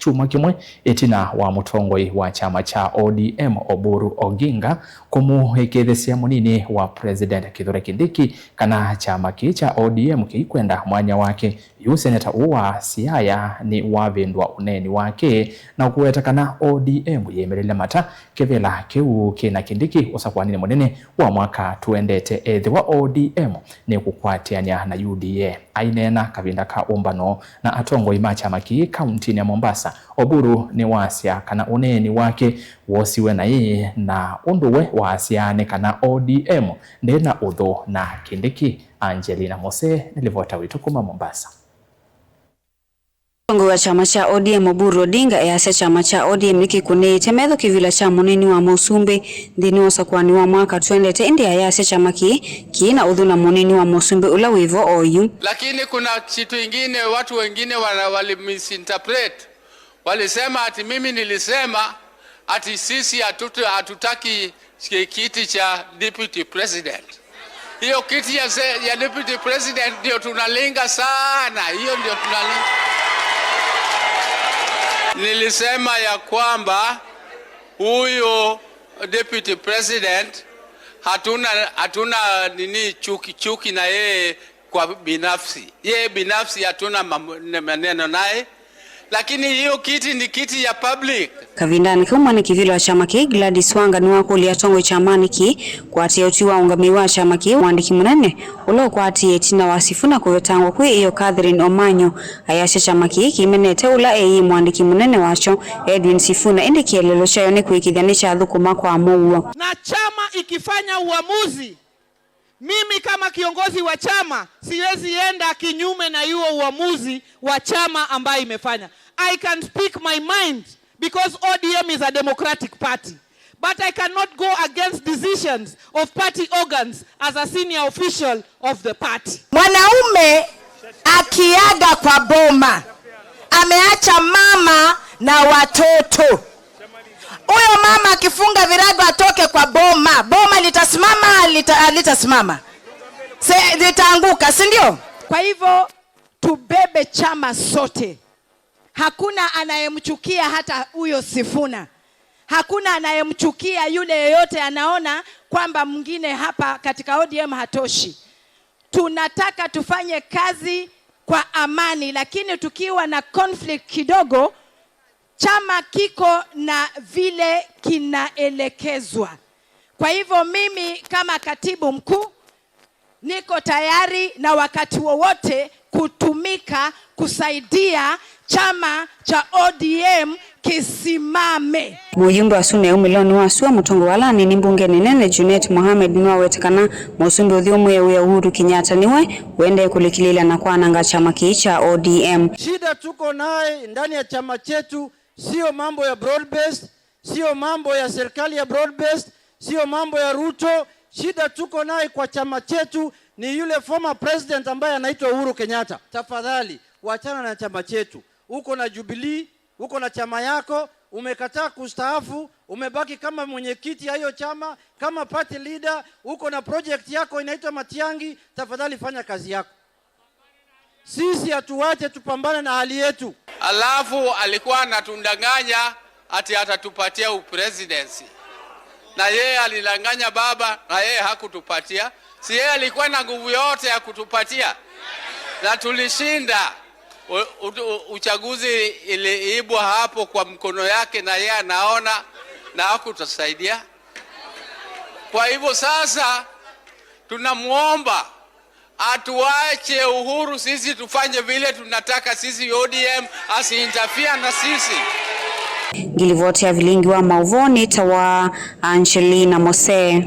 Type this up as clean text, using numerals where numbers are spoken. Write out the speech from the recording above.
chuma kimwe etina wa mutongoi wa chama cha ODM Oburu Oginga kumuhekethesia munini wa President Kithure Kindiki kana chama cha ODM kikwenda mwanya wake yu seneta uwa Siaya ni wavendwa uneni wake na kuwetakana ODM yemerele mata kevela keu kina Kindiki usakwanini munene wa mwaka tuendete ethi wa ODM ni kukwatiania na UDA ainena kavinda ka umbano na atongoi machama ki kaunti ya Mombasa. Oburu ni wasia kana uneni wake wosiwe na yeye na unduwe wasiane kana ODM ndena udho na Kindiki. Angelina Mose nilivota witu kuma Mombasa. Mtongo wa chama cha ODM Oburu Odinga yase chama cha ODM nikikune temetho kivila cha munini wa Musumbi ndini wasakwani wa mwaka tuendete India yase chama kiina udhu na munini wa Musumbi ula wivo oyu. Lakini kuna kitu ingine watu wengine wali misinterpret. Walisema ati mimi nilisema ati sisi hatutaki kiti cha deputy president. Hiyo kiti ya deputy president ndio tunalenga sana. Hiyo ndio tunalenga. Nilisema ya kwamba huyo deputy president hatuna nini chuki na yeye kwa binafsi. Yeye binafsi hatuna maneno naye. Lakini hiyo kiti ni kiti ya public. Kavindani kama ni kivilo wa chama ki Gladys Wanga ni wako liatongo chamani ki kwa ati utiwa ungamiwa chama ki wandiki munene ulo kwa ati etina wasifuna kuvetangwa kwe iyo Catherine Omanyo ayasha chama ki kimenete ula mwandiki munene wacho Edwin Sifuna indi kielelo chayo ni kuikidhanisha adhukuma kwa amuwa. Na chama ikifanya uamuzi, mimi kama kiongozi wa chama siwezi enda kinyume na hiyo uamuzi wa chama ambayo imefanya. I can speak my mind because ODM is a democratic party. But I cannot go against decisions of party organs as a senior official of the party. Mwanaume akiaga kwa boma ameacha mama na watoto. Huyo mama akifunga virago atoke kwa boma. Boma litasimama, litasimama. Litaanguka, si ndio? Kwa hivyo tubebe chama sote. Hakuna anayemchukia hata huyo Sifuna. Hakuna anayemchukia yule yeyote anaona kwamba mwingine hapa katika ODM hatoshi. Tunataka tufanye kazi kwa amani, lakini tukiwa na conflict kidogo chama kiko na vile kinaelekezwa. Kwa hivyo mimi kama katibu mkuu niko tayari na wakati wowote kutumika kusaidia chama cha ODM kisimame. Mujumbe wa Sune umiloni wa suwa mutongo walani ni mbunge nene Junet Mohamed niwa wetekana Musumbi udhiumu ya Uhuru Kenyatta niwe wende kulikilila na kwa nanga chama cha ODM. Shida tuko naye ndani ya chama chetu sio mambo ya broad based, sio mambo ya serikali ya broad based, sio mambo ya Ruto. Shida tuko naye kwa chama chetu ni yule former president ambaye anaitwa Uhuru Kenyatta. Tafadhali wachana na chama chetu. Uko na Jubilee, uko na chama yako, umekataa kustaafu, umebaki kama mwenyekiti ya hiyo chama, kama party leader, uko na project yako inaitwa Matiangi. Tafadhali fanya kazi yako. Sisi hatuache tupambane na hali yetu. Alafu alikuwa anatundanganya ati atatupatia upresidency. Na yeye alidanganya baba na yeye hakutupatia. Si yeye alikuwa na nguvu yote ya kutupatia. Na tulishinda. Uchaguzi iliibwa hapo kwa mkono yake na yeye anaona na hakutusaidia. Kwa hivyo sasa tunamuomba atuache Uhuru sisi tufanye vile tunataka sisi. ODM asiinterfere na sisi. Gilivotea vilingi wa mauvoni tawa Angelina Mose.